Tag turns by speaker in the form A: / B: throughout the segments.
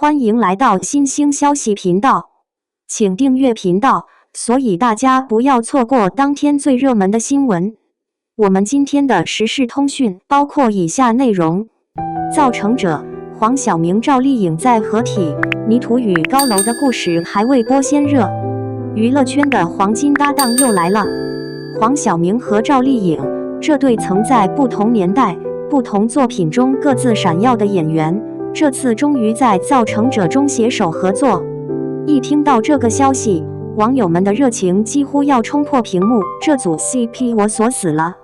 A: 欢迎来到新兴消息频道，请订阅频道，所以大家不要错过当天最热门的新闻。我们今天的时事通讯包括以下内容：造成者黄晓明、赵丽颖再合体，泥土与高楼的故事还未播先热，娱乐圈的黄金搭档又来了。黄晓明和赵丽颖这对曾在不同年代、不同作品中各自闪耀的演员，这次终于在《造成者》中携手合作。一听到这个消息，网友们的热情几乎要冲破屏幕，这组 CP 我锁死了，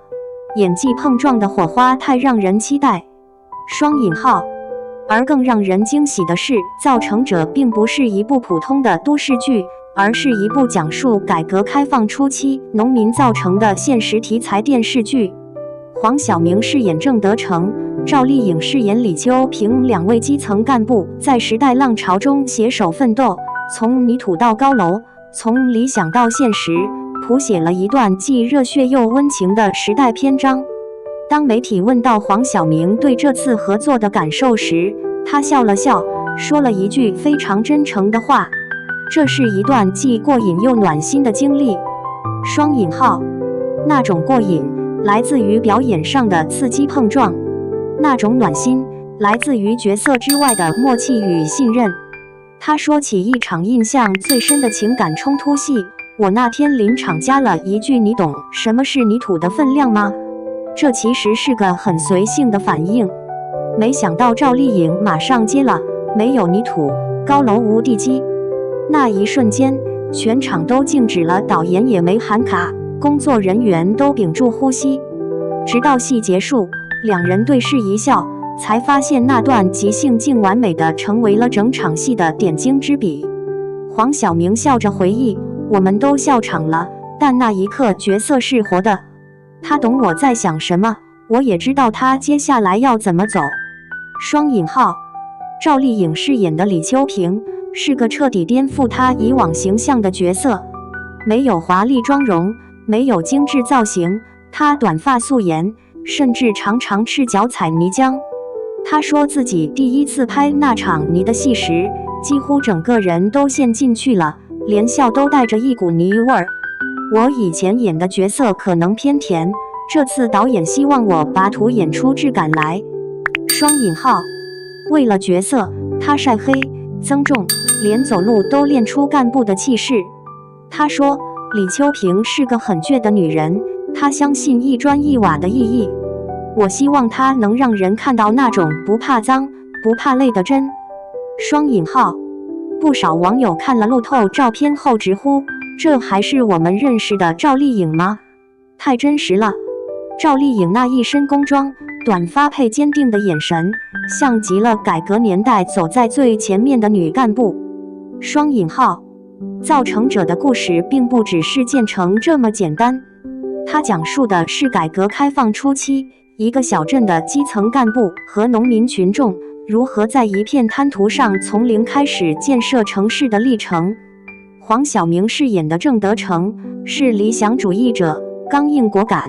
A: 演技碰撞的火花太让人期待。双引号。而更让人惊喜的是，《造成者》并不是一部普通的都市剧，而是一部讲述改革开放初期农民造成的现实题材电视剧。黄晓明饰演郑德成，赵丽颖饰演李秋平，两位基层干部在时代浪潮中携手奋斗，从泥土到高楼，从理想到现实，谱写了一段既热血又温情的时代篇章。当媒体问到黄晓明对这次合作的感受时，他笑了笑，说了一句非常真诚的话：这是一段既过瘾又暖心的经历。双引号。那种过瘾来自于表演上的刺激碰撞，那种暖心来自于角色之外的默契与信任。他说起一场印象最深的情感冲突戏，我那天临场加了一句：你懂什么是泥土的分量吗？这其实是个很随性的反应，没想到赵丽颖马上接了：没有泥土，高楼无地基。那一瞬间，全场都静止了，导演也没喊卡，工作人员都屏住呼吸。直到戏结束，两人对视一笑，才发现那段即兴竟完美的成为了整场戏的点睛之笔。黄晓明笑着回忆：我们都笑场了，但那一刻角色是活的，他懂我在想什么，我也知道他接下来要怎么走。双引号。赵丽颖饰演的李秋平是个彻底颠覆他以往形象的角色，没有华丽妆容，没有精致造型，她短发素颜，甚至常常赤脚踩泥浆。她说自己第一次拍那场泥的戏时，几乎整个人都陷进去了，连笑都带着一股泥味儿。我以前演的角色可能偏甜，这次导演希望我把土演出质感来。双引号。为了角色，她晒黑、增重，连走路都练出干部的气势。她说，李秋平是个很倔的女人，她相信一砖一瓦的意义。我希望她能让人看到那种不怕脏、不怕累的真。双引号。不少网友看了路透照片后直呼：这还是我们认识的赵丽颖吗？太真实了。赵丽颖那一身工装，短发配坚定的眼神，像极了改革年代走在最前面的女干部。双引号。造成者的故事并不只是建成这么简单，它讲述的是改革开放初期一个小镇的基层干部和农民群众如何在一片滩涂上从零开始建设城市的历程。黄晓明饰演的郑德成是理想主义者，刚硬果敢；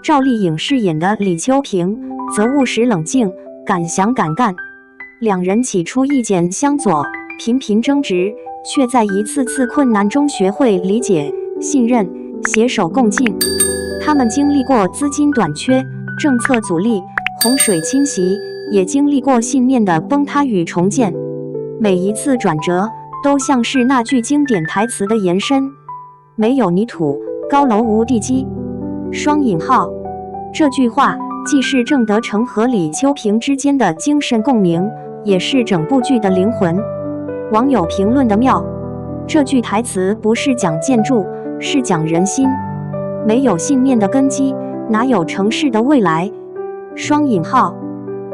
A: 赵丽颖饰演的李秋平则务实冷静，敢想敢干。两人起初意见相左，频频争执，却在一次次困难中学会理解、信任，携手共进。他们经历过资金短缺、政策阻力、洪水侵袭，也经历过信念的崩塌与重建。每一次转折都像是那句经典台词的延伸：没有泥土，高楼无地基。双引号。这句话既是郑德成和李秋平之间的精神共鸣，也是整部剧的灵魂。网友评论的妙，这句台词不是讲建筑，是讲人心。没有信念的根基，哪有城市的未来？双引号。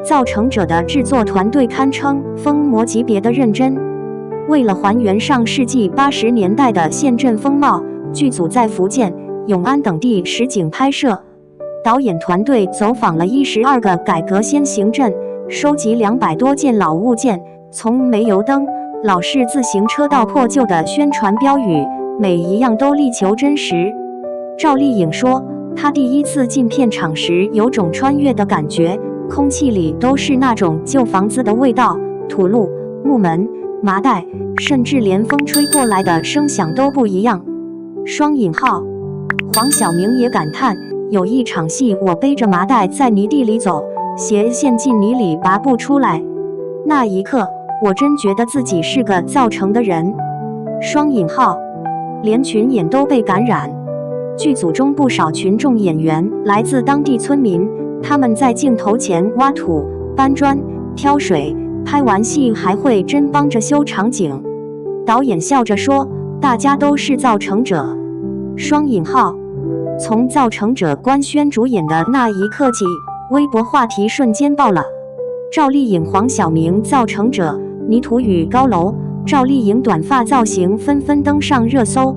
A: 造成者的制作团队堪称疯魔级别的认真，为了还原上世纪80年代的县镇风貌，剧组在福建、永安等地实景拍摄。导演团队走访了12个改革先行镇，收集200多件老物件，从煤油灯、老式自行车到破旧的宣传标语，每一样都力求真实。赵丽颖说，她第一次进片场时有种穿越的感觉，空气里都是那种旧房子的味道，土路、木门、麻袋，甚至连风吹过来的声响都不一样。双引号。黄晓明也感叹，有一场戏我背着麻袋在泥地里走，鞋陷进泥里拔不出来，那一刻我真觉得自己是个造成的人。双引号。连群演都被感染。剧组中不少群众演员来自当地村民，他们在镜头前挖土、搬砖、挑水，拍完戏还会真帮着修场景。导演笑着说，大家都是造成者。双引号。从造成者官宣主演的那一刻起，微博话题瞬间爆了。赵丽颖、黄晓明造成者，泥土与高楼，赵丽颖短发造型纷纷登上热搜。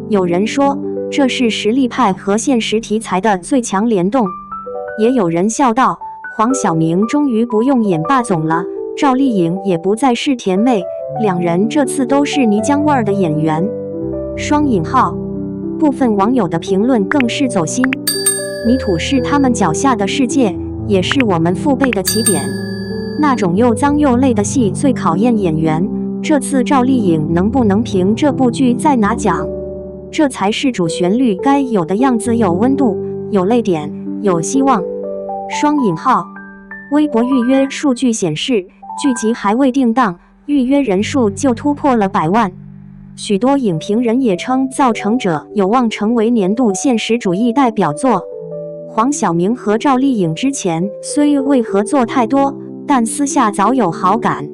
A: 有人说这是实力派和现实题材的最强联动，也有人笑道，黄晓明终于不用演霸总了，赵丽颖也不再是甜妹，两人这次都是泥浆味儿的演员。双引号。部分网友的评论更是走心，泥土是他们脚下的世界，也是我们父辈的起点。那种又脏又累的戏最考验演员，这次赵丽颖能不能凭这部剧再拿奖？这才是主旋律该有的样子，有温度，有泪点，有希望。双引号。微博预约数据显示，剧集还未定档，预约人数就突破了100万。许多影评人也称《造成者》有望成为年度现实主义代表作。黄晓明和赵丽颖之前虽未合作太多，但私下早有好感。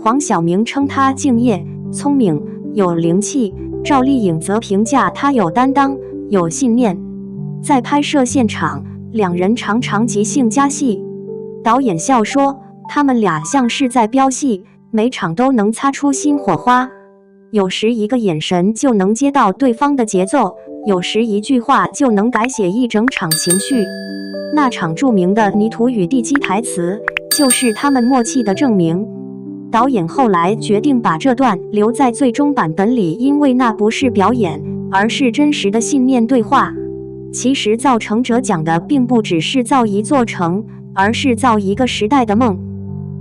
A: 黄晓明称他敬业、聪明、有灵气，赵丽颖则评价他有担当、有信念。在拍摄现场，两人常常即兴加戏。导演笑说，他们俩像是在飙戏，每场都能擦出新火花。有时一个眼神就能接到对方的节奏，有时一句话就能改写一整场情绪。那场著名的泥土与地基台词，就是他们默契的证明。导演后来决定把这段留在最终版本里，因为那不是表演，而是真实的信念对话。其实造成者讲的并不只是造一座城，而是造一个时代的梦。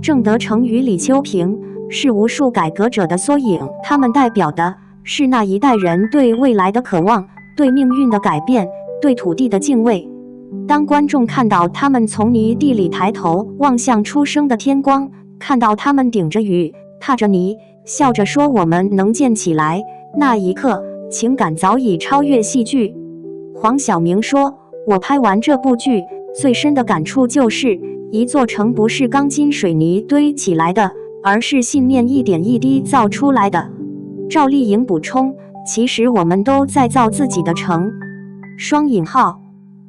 A: 郑德成与李秋平是无数改革者的缩影，他们代表的是那一代人对未来的渴望，对命运的改变，对土地的敬畏。当观众看到他们从泥地里抬头望向初升的天光，看到他们顶着雨，踏着泥，笑着说我们能建起来，那一刻情感早已超越戏剧。黄晓明说，我拍完这部剧最深的感触就是，一座城不是钢筋水泥堆起来的，而是信念一点一滴造出来的。赵丽颖补充，其实我们都在造自己的城。双引号。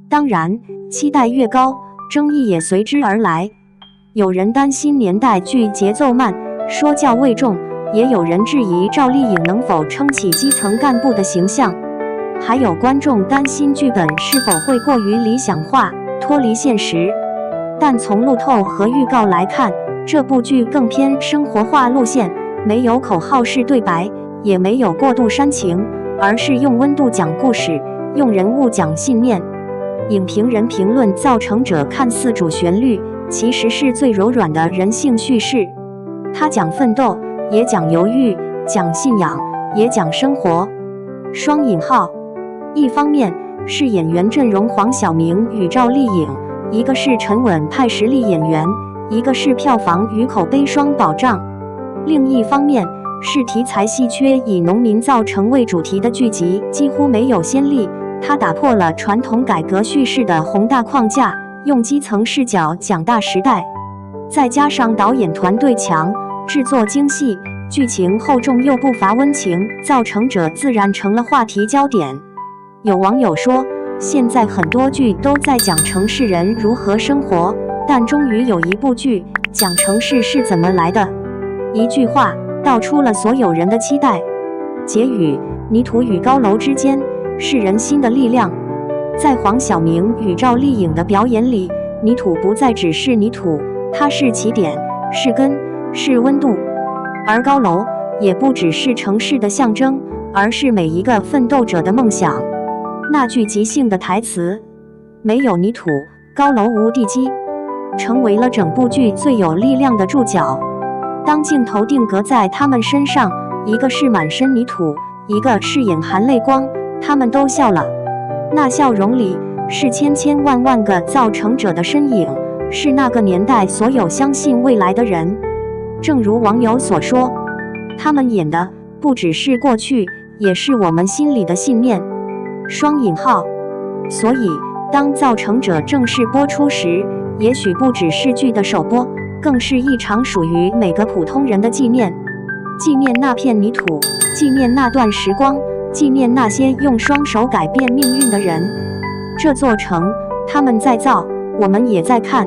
A: 当然，期待越高，争议也随之而来。有人担心年代剧节奏慢，说教未重，也有人质疑赵丽颖能否撑起基层干部的形象。还有观众担心剧本是否会过于理想化，脱离现实。但从路透和预告来看，这部剧更偏生活化路线，没有口号式对白，也没有过度煽情，而是用温度讲故事，用人物讲信念。影评人评论造成者看似主旋律，其实是最柔软的人性叙事。它讲奋斗，也讲犹豫，讲信仰，也讲生活。双引号。一方面是演员阵容黄晓明与赵丽颖，一个是沉稳派实力演员，一个是票房与口碑双保障。另一方面是题材稀缺，以农民造城为主题的剧集几乎没有先例，它打破了传统改革叙事的宏大框架，用基层视角讲大时代。再加上导演团队强，制作精细，剧情厚重又不乏温情，造成者自然成了话题焦点。有网友说，现在很多剧都在讲城市人如何生活，但终于有一部剧讲城市是怎么来的。一句话道出了所有人的期待。结语：泥土与高楼之间是人心的力量。在黄晓明与赵丽颖的表演里，泥土不再只是泥土，它是起点，是根，是温度。而高楼也不只是城市的象征，而是每一个奋斗者的梦想。那句即兴的台词，没有泥土，高楼无地基，成为了整部剧最有力量的注脚。当镜头定格在他们身上，一个是满身泥土，一个是眼含泪光，他们都笑了。那笑容里是千千万万个造成者的身影，是那个年代所有相信未来的人。正如网友所说，他们演的不只是过去，也是我们心里的信念。双引号。所以，当造成者正式播出时，也许不只是剧的首播，更是一场属于每个普通人的纪念。纪念那片泥土，纪念那段时光，纪念那些用双手改变命运的人。这座城，他们在造，我们也在看。